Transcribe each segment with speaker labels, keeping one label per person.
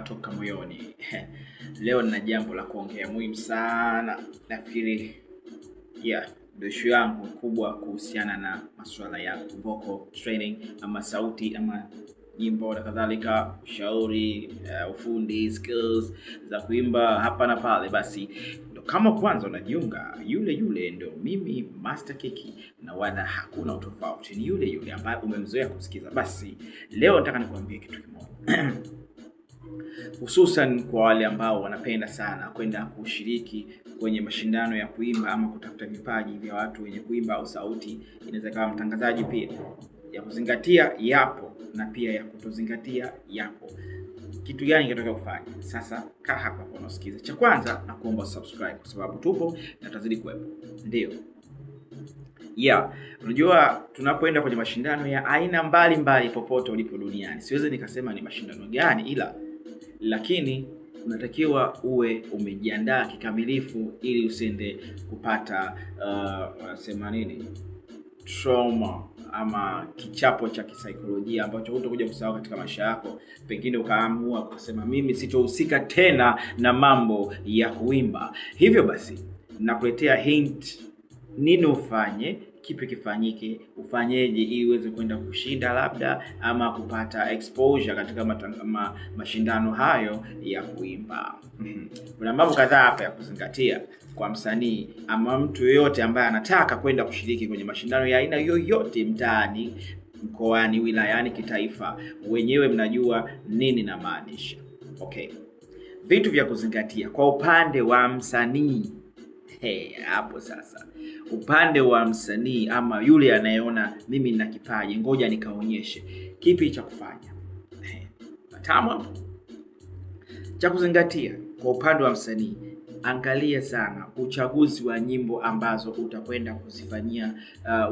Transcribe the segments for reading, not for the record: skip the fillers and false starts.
Speaker 1: yanatoka moyoni. Leo nina jambo la kuongea muhimu sana. Nafikiri ndio issue yangu kubwa kuhusiana na masuala ya vocal training ama sauti ama nyimbo na kadhalika, ushauri, ufundi, skills za kuimba hapa na pale. Basi ndo kama kwanza unajiunga, yule ndo mimi Master Kiki, na wala hakuna utofauti, ni yule ambaye umemzoea kusikiza. Basi leo nataka nikwambie kitu kimoja. Hususan kwa wale ambao wanapenda sana kwenda kushiriki kwenye mashindano ya kuimba ama kutafuta vipaji vya watu wenye kuimba au sauti, inaweza kama mtangazaji pia. Ya kuzingatia yapo na pia ya kutozingatia yapo. Kitu gani kinataka kufanya? Sasa kaa hapa kwa unasikiza. Cha kwanza na kuomba subscribe kwa sababu tupo na tutazidi kuwepo. Ndio. Unajua tunapoenda kwenye mashindano ya aina mbalimbali popote ulipo duniani. Siwezi nikasema ni mashindano gani, lakini unatakiwa uwe umejiandaa kikamilifu ili usende kupata trauma ama kichapo cha kisaikolojia ambacho hutakuja kusahau katika maisha yako. Pengine ukaamua kusema mimi sitohusika tena na mambo ya kuimba. Hivyo basi nakuletea hint nini ufanye, kipi kifanyike, ufanyeje ili uweze kwenda kushinda labda ama kupata exposure katika mashindano hayo ya kuimba. Kuna mambo kadhaa hapa ya kuzingatia kwa msanii ama mtu yoyote ambaye anataka kwenda kushiriki kwenye mashindano ya aina yoyote, mtaani, mkoani, wilayani, kitaifa. Wenyewe mnajua nini na maanisha. Okay. Vitu vya kuzingatia kwa upande wa msanii. Hapo sasa. Upande wa msanii ama yule anayeona mimi nina kipaji, ngoja nikaonyeshe. Kipi cha kufanya? Tamu. Cha kuzingatia kwa upande wa msanii, angalia sana uchaguzi wa nyimbo ambazo utakwenda kuzifanyia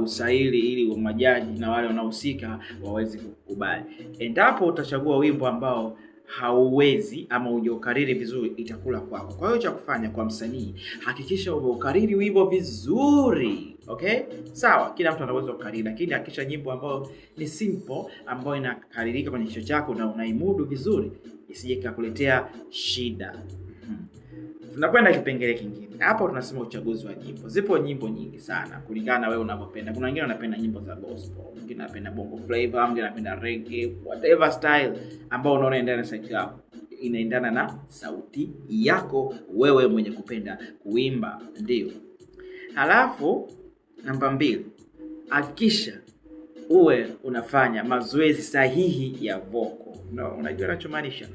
Speaker 1: usaili ili majaji na wale wanaohusika waweze kukubali. Endapo utachagua wimbo ambao hauwezi ama hujakariri vizuri, itakula kwako. Kwa hiyo cha kufanya kwa msanii, hakikisha umekariri wimbo vizuri. Okay? Sawa, kila mtu anaweza kukariri, lakini hakikisha nyimbo ambayo ni simple, ambayo inakaririka kwenye kichwa chako na unaimudu vizuri, isije kukuletea shida. Tunakwenda kipengele kingine. Hapo tunasema uchaguzi wa nyimbo. Zipo nyimbo nyingi sana kulingana na wewe unavyopenda. Kuna wengine wanapenda nyimbo za gospel, wengine wanapenda bongo flavor, wengine wanapenda reggae, whatever style ambao unaona inaendana na sauti yako. Inaendana na sauti yako wewe mwenye kupenda kuimba, ndio. Halafu namba 2, hakikisha uwe unafanya mazoezi sahihi ya vocal. Unajua ninachomaanisha?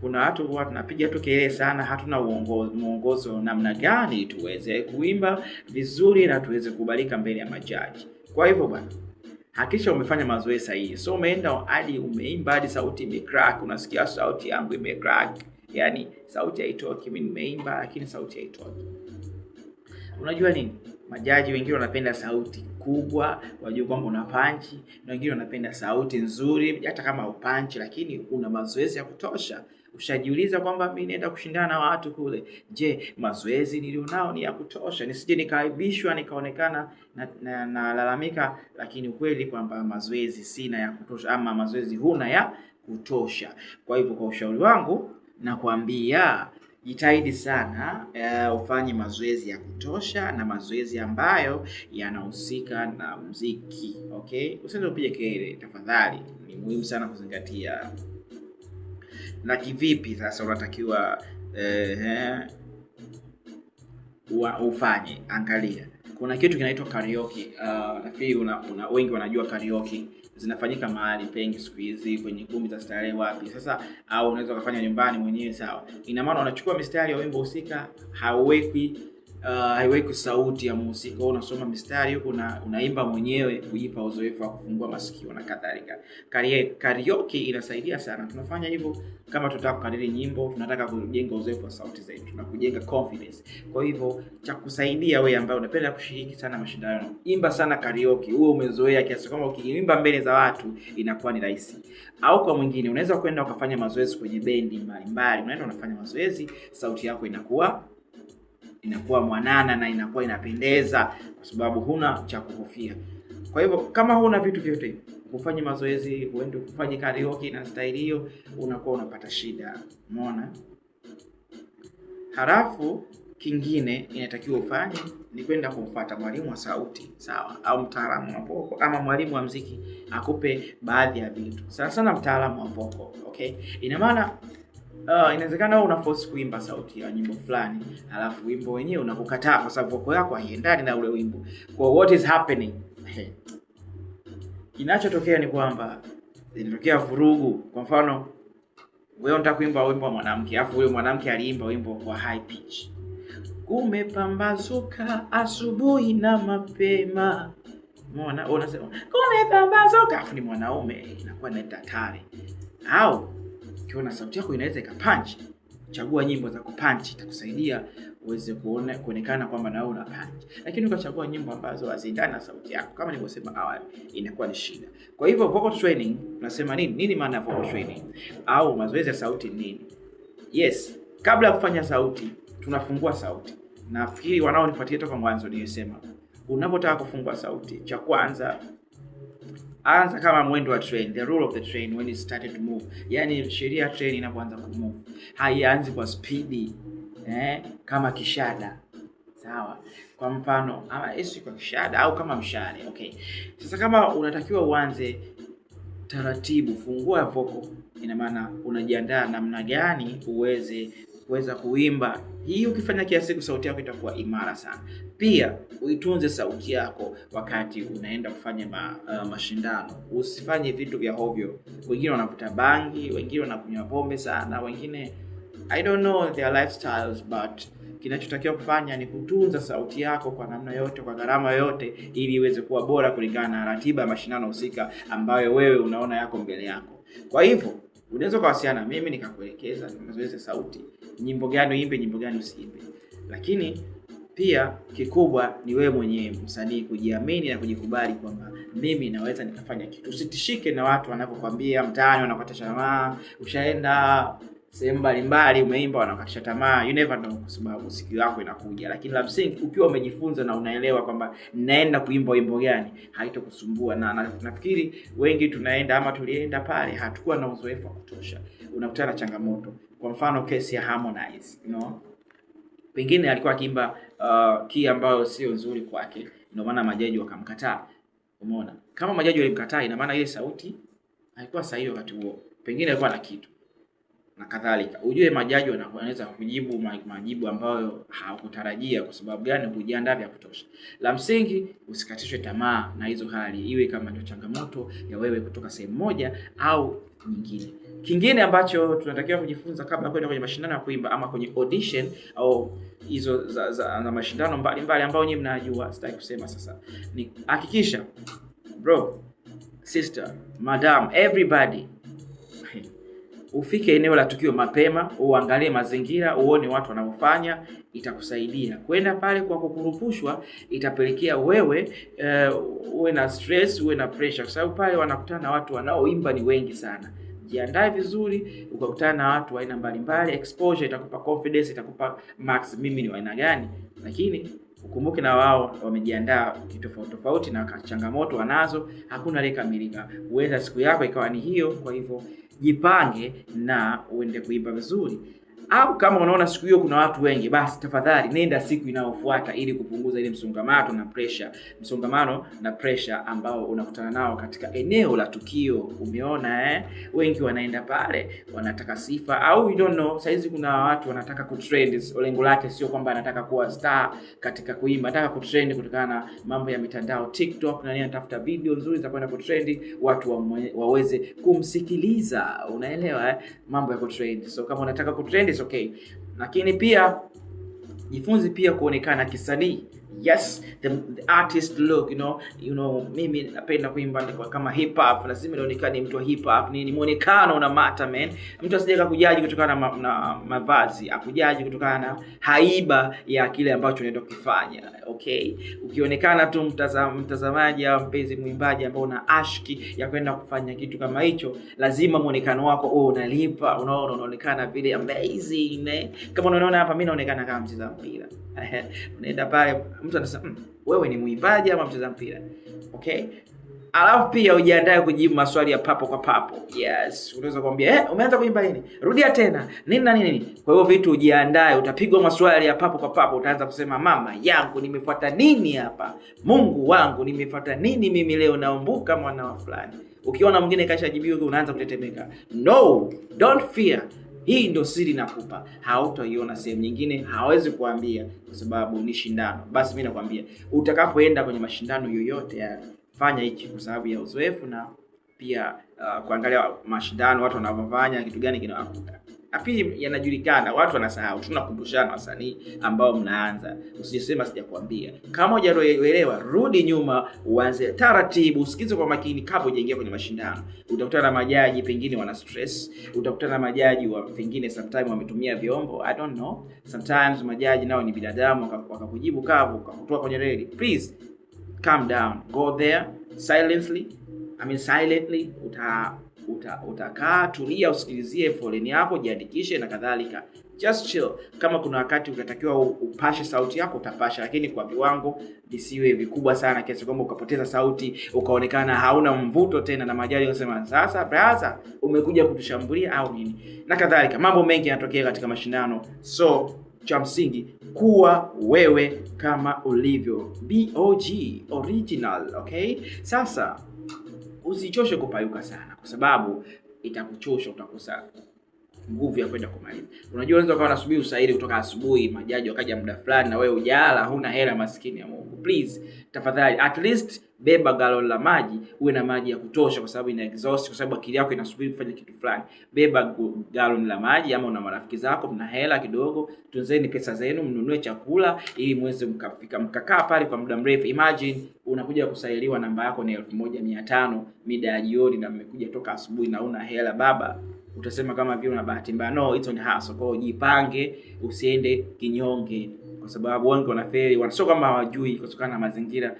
Speaker 1: Kuna watu huwa tunapiga tu kelele sana, hatuna mwongozo namna gani tuweze kuimba vizuri na tuweze kubalika mbele ya majaji. Kwa hivyo bwana, hakikisha umefanya mazoezi sahihi. So umeenda hadi umeimba hadi sauti imecrack, unasikia sauti yangu imecrack. Yaani sauti haitoki, mimi nimeimba lakini sauti haitoki. Unajua nini? Majaji wengine wanapenda sauti kubwa, wajua kwamba una punch, na wengine wanapenda sauti nzuri hata kama upanchi lakini una mazoezi ya kutosha. Ushajiuliza kwamba mimi naenda kushindana na watu kule, je, mazoezi nilionao ni ya kutosha? Nisije nikaibishwa nikaonekana na lalamika, lakini ukweli kwamba mazoezi sina ya kutosha ama mazoezi huna ya kutosha. Kwa hivyo kwa ushauri wangu nakwambia jitahidi sana ufanye mazoezi ya kutosha na mazoezi ambayo yanahusika na muziki. Okay? Usiende upige kelele tafadhali. Ni muhimu sana kuzingatia. Na kivipi sasa unatakiwa ufanye? Angalia. Kuna kitu kinaitwa karaoke. Nafikiri wengi wanajua karaoke. Zinafanyika mahali pengi siku hizi, kwenye kumbi za starehe wapi. Sasa au unaweza kufanya nyumbani mwenyewe, sawa. Ina maana unachukua mistari ya wimbo husika, haiweki sauti ya mhusika, unasoma mistari huko unaimba mwenyewe kujipa uzoefu wa kufungua masikio na kadhalika. Karaoke inasaidia sana. Tunafanya hivyo kama tunataka kukariri nyimbo, tunataka kujenga uzoefu wa sauti zetu na kujenga confidence. Kwa hivyo cha kusaidia wewe ambaye unapenda kushiriki sana mashindano, imba sana karaoke. Uwe umezoea kiasi kwamba ukiimba mbele za watu inakuwa ni rahisi. Au kwa mwingine unaweza kwenda ukafanya mazoezi kwenye bendi mbalimbali. Unaenda unafanya mazoezi, sauti yako inakuwa mwanana na inakuwa inapendeza kwa sababu huna cha kuhofia. Kwa hivyo kama huna vitu vyote, kufanya mazoezi, uende kufanya karaoke na style hiyo, unakuwa unapata shida. Umeona? Halafu kingine inatakiwa ufanye ni kwenda kumfuata mwalimu wa sauti, sawa, au mtaalamu wa vocal ama mwalimu wa muziki akupe baadhi ya vitu. Sana sana mtaalamu wa vocal, okay? Ina maana inawezekana wewe una force kuimba sauti ya nyimbo fulani, alafu wimbo wenyewe unakukataa kwa sababu vocal yako haiendani na ule wimbo. Kwa what is happening? Kinachotokea ni kwamba inatokea vurugu. Kwa mfano, wewe unataka kuimba wimbo wa mwanamke, alafu yule mwanamke aliimba wimbo kwa high pitch. Kumepambazuka asubuhi na mapema. Umeona? Unasema kumepambazuka, alafu ni mwanaume, inakuwa ni hatari. Au ukiona sauti yako inaweza ikapunch, chagua nyimbo za kupunch, itakusaidia uweze kuonekana kwamba na wewe una punch. Lakini ukachagua nyimbo ambazo haziendani na sauti yako, kama nilivyosema awali, inakuwa ni shida. Kwa hivyo vocal training, tunasema nini? Nini maana ya vocal training? Au mazoezi ya sauti nini? Yes, kabla ya kufanya sauti, tunafungua sauti. Nafikiri wanaonifuatia toka mwanzo nilisema, unapotaka kufungua sauti, cha kwanza anza kama mwendo wa train, the rule of the train when it started to move. Yani sheria train inapoanza kumove, haianzi kwa speedi kama kishada. Sawa? Kwa mfano, ama kwa kishada au kama mshale, okay. Sasa kama unatakiwa uanze taratibu, fungua vocal, ina maana unajiandaa namna gani uweza kuimba. Hii ukifanya kiasi siku, sauti yako itakuwa imara sana. Pia uitunze sauti yako wakati unaenda kufanya mashindano. Usifanye vitu vya hovyo. Wengine wanavuta bangi, wengine wanakunywa pombe sana, wengine I don't know their lifestyles, but kinachotakiwa kufanya ni kutunza sauti yako kwa namna yote, kwa gharama yote, ili iweze kuwa bora kulingana na ratiba ya mashindano husika ambayo wewe unaona yako mbele yako. Kwa hivyo unaweza kuwasiliana mimi nikakuelekeza mazoezi ya sauti, nyimbo gani uimbe, nyimbo gani usiimbe. Lakini pia kikubwa ni wewe mwenyewe msanii kujiamini na kujikubali kwamba mimi naweza nikafanya kitu. Usitishike na watu wanapokuambia mtaani, wanakukatisha tamaa. Ushaenda sehemu mbalimbali umeimba, wanakukatisha tamaa. You never know, kwa sababu siku yako inakuja. Lakini la msingi ukiwa umejifunza na unaelewa kwamba naenda kuimba wimbo gani, haitokusumbua. Na nafikiri wengi tunaenda ama tulienda pale hatakuwa na uzoefu wa kutosha. Unakutana na changamoto. Kwa mfano kesi ya Harmonize, pengine alikuwa akiimba key ambayo sio nzuri kwake, ndio maana majaji wakamkataa. Umeona? Kama majaji walimkataa, ina maana ile sauti haikuwa sahihi wakati huo. Pengine alikuwa na kitu na kadhalika. Ujue majaji wanaweza kujibu majibu ambayo hawakutarajia. Kwa sababu gani? Hujiandaa vya kutosha. La msingi usikatishwe tamaa na hizo hali, iwe kama ndio changamoto ya wewe kutoka sehemu moja au nyingine. Kingine ambacho tunatakiwa kujifunza kabla kwenda kwenye mashindano ya kuimba ama kwenye audition au hizo za mashindano mbalimbali ambayo nyinyi mnajua, sitaki kusema sasa, ni hakikisha bro, sister, madam, everybody ufike eneo la tukio mapema, uangalie mazingira, uone watu wanaofanya. Itakusaidia. Kwenda pale kwa kukurupushwa itapelekea wewe uwe na stress, uwe na pressure, kwa sababu pale wanakutana na watu wanaoimba ni wengi sana. Jiandae vizuri, ukakutana na watu aina mbalimbali, exposure itakupa confidence, itakupa max mimi ni aina gani. Lakini ukumbuke na wao wamejiandaa tofauti na changamoto wanazo, hakuna ile kamilika. Uweza siku yako ikawa ni hiyo. Kwa hivyo jipange na uende kuimba vizuri. Au kama unaona siku hiyo kuna watu wengi, basi tafadhali nenda siku inayofuata ili kupunguza ile msongamano na pressure ambao unakutana nao katika eneo la tukio. Umeona wengi wanaenda pale wanataka sifa, au you don't know, saizi kuna watu wanataka kutrend. Lengo lake sio kwamba anataka kuwa star katika kuimba, anataka kutrend kutokana na mambo ya mitandao, TikTok na nini, anatafuta video nzuri za kwenda kutrend, watu waweze kumsikiliza. Unaelewa mambo ya kutrend. So kama unataka kutrend is okay. Lakini pia jifunze pia kuonekana kisanii. Yes, the artist look, you know mimi napenda kuimba kama hip hop, lazima nionekane mtu wa hip hop. Ni muonekano una matter man. Mtu asije kujaji kutokana na mavazi, akujaji kutokana na haiba ya kile ambacho unaenda kufanya. Okay? Ukionekana tu mtazamaji au mpenzi mwimbaji ambao una ashki ya kwenda kufanya kitu kama hicho, lazima muonekano wako unalipa, unaonekana vile amazing. Kama unaona hapa mimi naonekana kama mcheza mpira. Unaenda pale mtu anasema wewe ni muimbaji ama mcheza mpira. Okay? Alafu pia ujiandae kujibu maswali ya papo kwa papo. Yes, unaweza kuambia umeanza kuimba nini? Rudia tena. Nini na nini? Kwa hiyo vitu ujiandae, utapigwa maswali ya papo kwa papo, utaanza kusema mama yangu nimefuata nini hapa? Mungu wangu nimefuata nini mimi leo, naumbuka mwana wa fulani. Ukiona mwingine kashajibiwa unaanza kutetemeka. No, don't fear. Hii ndio siri nakupa. Hautaiona sehemu nyingine, hawezi kuambia kwa sababu ni shindano. Basi mimi nakwambia utakapoenda kwenye mashindano yoyote ya fanya hichi kwa sababu ya uzoefu na pia kuangalia mashindano watu wanavyofanya kitu gani kinawakuta. Afi yanajulikana, watu wanasahau. Tunakumbushana wasanii ambao mnaanza. Usijisema sijakwambia. Kama hujaelewa, rudi nyuma, uanze taratibu, usikize kwa makini kabla hujaingia kwenye mashindano. Utakutana na majaji pengine wana stress, utakutana na majaji pengine sometimes wametumia vyombo, I don't know. Sometimes majaji nao ni binadamu wakakujibu kavu, wakakutoa kwenye reli. Please calm down. Go there silently. Utakaa, tulia, usikilizie foleni yako, jiandikishe na kadhalika. Just chill. Kama kuna wakati utatakiwa upashe sauti yako utapasha, lakini kwa viwango visiwe vikubwa sana kiasi kwamba ukapoteza sauti, ukaonekana hauna mvuto tena na majaji wanasema sasa brother umekuja kutushambulia au nini na kadhalika. Mambo mengi yanatokea katika mashindano. So cha msingi kuwa wewe kama ulivyo. BOG original, okay? Sasa usichoshe kupayuka sana kwa sababu itakuchosha, utakosa nguvu ya kwenda kumaliza. Unajua unaweza kuwa unasubiri usaili kutoka asubuhi, majaji wakaja muda fulani na wewe hujala, huna hela, maskini ya Mungu. Please, tafadhali at least beba galon la maji, uwe na maji ya kutosha kwa sababu ina exhaust, kwa sababu akili yako inasubiri kufanya kitu fulani. Beba galon la maji, ama una marafiki zako mna hela kidogo, tunzeni pesa zenu, mnunue chakula ili muweze mkakaa pale kwa muda mrefu. Imagine unakuja kusailiwa namba yako ni 1500 mida ya jioni na mmekuja toka asubuhi na una hela baba. Utasema kama vile una bahati mbaya. No, it's on hustle. Kwa hiyo jipange, usiende kinyonge kwa sababu wengi wanafeli, wanasio kama hawajui kutokana na mazingira,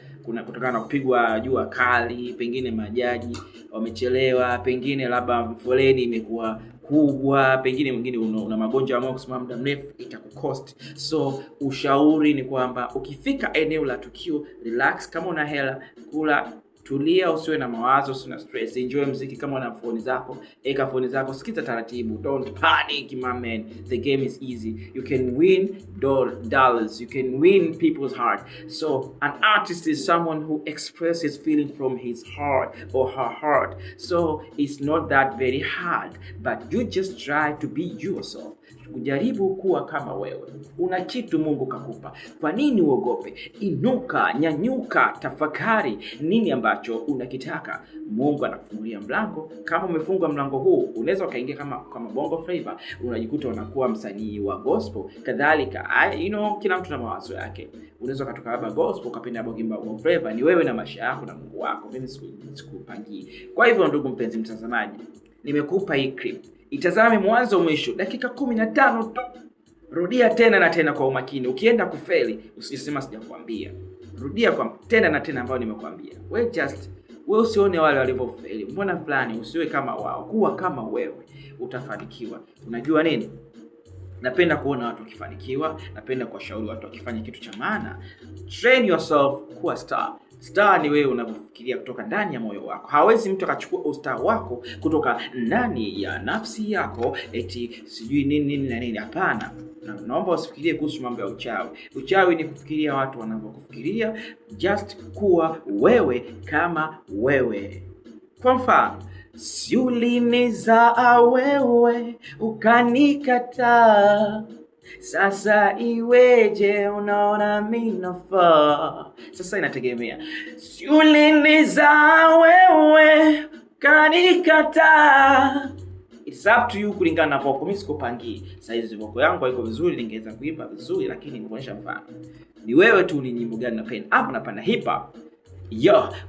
Speaker 1: kutokana na kupigwa jua kali, pengine majaji wamechelewa, pengine labda foleni imekuwa kubwa, pengine mwingine una magonjwa ambayo kusimama muda mrefu itakucost. So ushauri ni kwamba ukifika eneo la tukio, relax. Kama una hela, kula, tulia, usiwe na mawazo, usiwe na stress. Enjoy muziki. Kama una phone zako, eka phone zako, sikiza taratibu. Don't panic, my man. The game is easy. You can win dollars. You can win people's heart. So an artist is someone who expresses feeling from his heart or her heart. So it's not that very hard, but you just try to be yourself. Kujaribu kuwa kama wewe. Una kitu Mungu kakupa. Kwa nini uogope? Inuka, nyanyuka, tafakari nini ambacho unakitaka. Mungu anakufungulia mlango. Kama umefunga mlango huu, unaweza kaingia kama bongo flavor, unajikuta unakuwa msanii wa gospel. Kadhalika, kila mtu na mawazo yake. Unaweza kutoka hapa gospel ukapenda bongo flavor. Ni wewe na maisha yako na Mungu wako. Mimi sikupangie. Kwa hivyo ndugu mpenzi mtazamaji, nimekupa hii clip. Itazame mwanzo mwisho, dakika 15 tu. Rudia tena na tena kwa umakini. Ukienda kufeli, usisema sijakwambia. Rudia kwa tena na tena ambayo nimekuambia. Wewe usione wale walivyofeli. Mbona fulani, usiwe kama wao. Kuwa kama wewe, utafanikiwa. Unajua nini? Napenda kuona watu wakifanikiwa, napenda kuwashauri watu wakifanya kitu cha maana. Train yourself kuwa star. Star ni wewe unavyofikiria kutoka ndani ya moyo wako. Hawezi mtu akachukua ustar wako kutoka ndani ya nafsi yako eti sijui nini na nini. Hapana. Naomba usifikirie kuhusu mambo ya uchawi. Uchawi ni kufikiria watu wanavyokufikiria. Just kuwa wewe kama wewe. Kwa mfano, si ulinizaa wewe ukanikataa, sasa iweje unaona mimi nafaa? Sasa inategemea. Si ulinizaa wewe ukanikataa, it's up to you kulingana na voko. Mimi sikupangii. Saizi voko yangu haiko vizuri, ningeweza kuimba vizuri, lakini nikuonyesha mfano. Ni wewe tu ni nyimbo gani unapenda. Hapo napenda hip hop.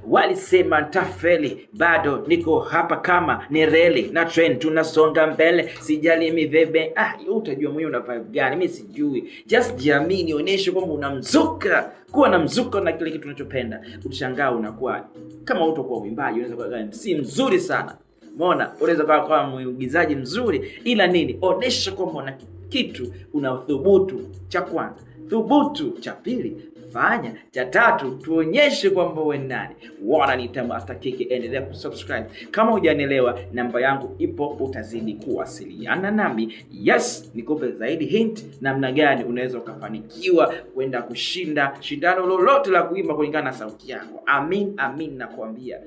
Speaker 1: Walisema ntafeli, bado niko hapa kama ni reli na trend tunasonga mbele, sijali mivebe. Utajua mwenyewe una vibe gani, mimi sijui. Just jiamini, onyesha kwamba unamzuka. Kuwa na mzuka na kile kitu unachopenda. Utashangaa unakuwa kama utakuwa mwimbaji, unaweza kuwa MC mzuri sana. Umeona? Unaweza kuwa mwigizaji mzuri, ila nini? Onyesha kwamba una kitu, una uthubutu. Cha kwanza, thubutu. Cha pili, fanya. Cha tatu, tuonyeshe kwamba wewe nani. Wananiita Master Kiki, endelea kusubscribe. Kama hujanielewa, namba yangu ipo, utazidi kuwasiliana nami. Yes, nikupe zaidi hint namna gani unaweza ukafanikiwa kwenda kushinda shindano lolote la kuimba kulingana na sauti yako. Amin nakwambia.